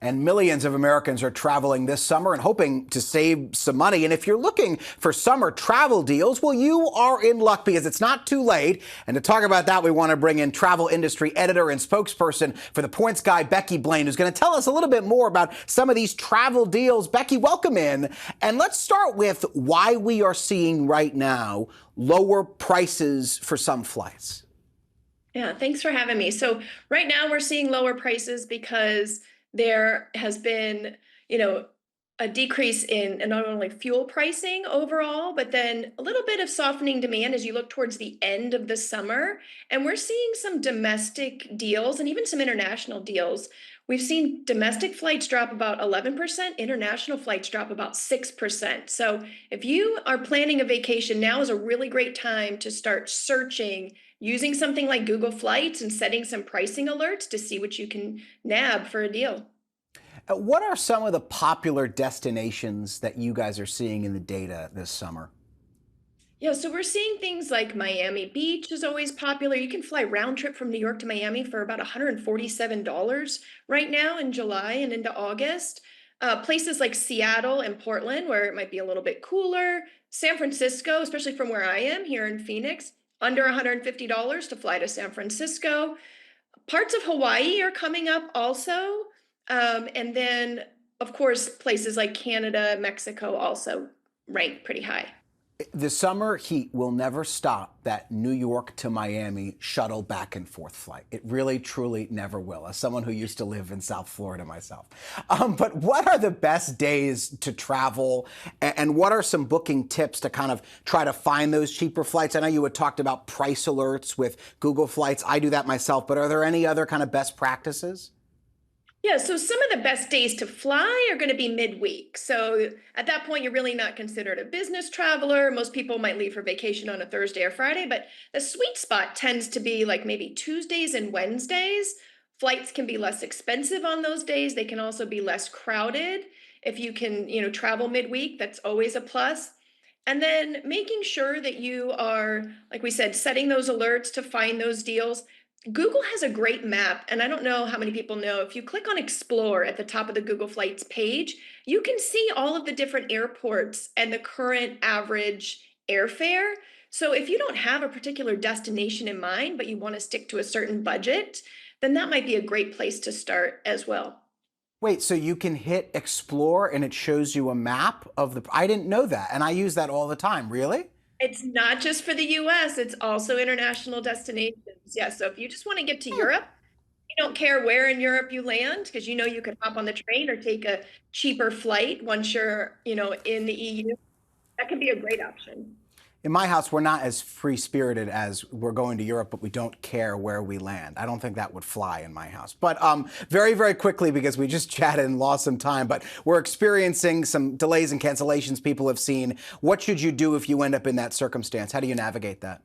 And millions of Americans are traveling this summer and hoping to save some money. And if you're looking for summer travel deals, well, you are in luck because it's not too late. And to talk about that, we want to bring in travel industry editor and spokesperson for the Points Guy, Becky Blaine, who's going to tell us a little bit more about some of these travel deals. Becky, welcome in. And let's start with why we are seeing right now lower prices for some flights. Yeah, thanks for having me. So right now we're seeing lower prices because there has been, you know, a decrease in not only fuel pricing overall, but then a little bit of softening demand as you look towards the end of the summer. And we're seeing some domestic deals and even some international deals. We've seen domestic flights drop about 11%, international flights drop about 6%. So if you are planning a vacation, now is a really great time to start searching using something like Google Flights and setting some pricing alerts to see what you can nab for a deal. What are some of the popular destinations that you guys are seeing in the data this summer? Yeah, so we're seeing things like Miami Beach is always popular. You can fly round trip from New York to Miami for about $147 right now in July and into August. Places like Seattle and Portland, where it might be a little bit cooler. San Francisco, especially from where I am here in Phoenix, under $150 to fly to San Francisco. Parts of Hawaii are coming up also. And then, of course, places like Canada, Mexico also rank pretty high. The summer heat will never stop that New York to Miami shuttle back and forth flight. It really, truly never will, as someone who used to live in South Florida myself. But what are the best days to travel? And what are some booking tips to kind of try to find those cheaper flights? I know you had talked about price alerts with Google Flights. I do that myself, but are there any other kind of best practices? Yeah, so some of the best days to fly are going to be midweek. So at that point, you're really not considered a business traveler. Most people might leave for vacation on a Thursday or Friday, but the sweet spot tends to be like maybe Tuesdays and Wednesdays. Flights can be less expensive on those days. They can also be less crowded. If you can, travel midweek, that's always a plus. And then making sure that you are, like we said, setting those alerts to find those deals. Google has a great map, and I don't know how many people know. If you click on Explore at the top of the Google Flights page, you can see all of the different airports and the current average airfare. So if you don't have a particular destination in mind, but you want to stick to a certain budget, then that might be a great place to start as well. Wait, so you can hit Explore and it shows you a map of the. I didn't know that, and I use that all the time. Really? It's not just for the US, it's also international destinations. Yeah, so if you just want to get to Europe, you don't care where in Europe you land because you know you can hop on the train or take a cheaper flight once you're, in the EU. That can be a great option. In my house, we're not as free spirited as we're going to Europe, but we don't care where we land. I don't think that would fly in my house. But very, very quickly, because we just chatted and lost some time, but we're experiencing some delays and cancellations people have seen. What should you do if you end up in that circumstance? How do you navigate that?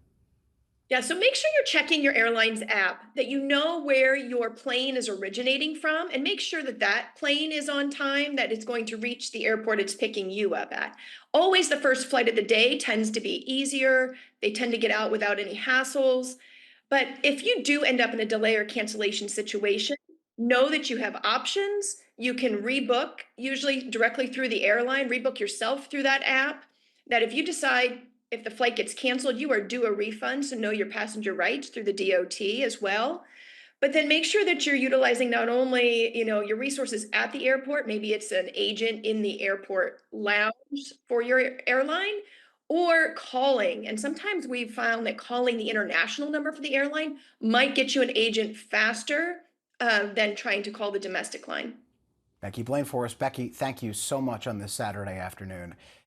Yeah, so make sure you're checking your airline's app, that you know where your plane is originating from, and make sure that that plane is on time, that it's going to reach the airport it's picking you up at. Always the first flight of the day tends to be easier. They tend to get out without any hassles. But if you do end up in a delay or cancellation situation, know that you have options. You can rebook, usually directly through the airline, rebook yourself through that app. That if you decide if the flight gets canceled, you are due a refund, so know your passenger rights through the DOT as well. But then make sure that you're utilizing not only, your resources at the airport, maybe it's an agent in the airport lounge for your airline, or calling. And sometimes we've found that calling the international number for the airline might get you an agent faster than trying to call the domestic line. Becky Blaine for us. Becky, thank you so much on this Saturday afternoon.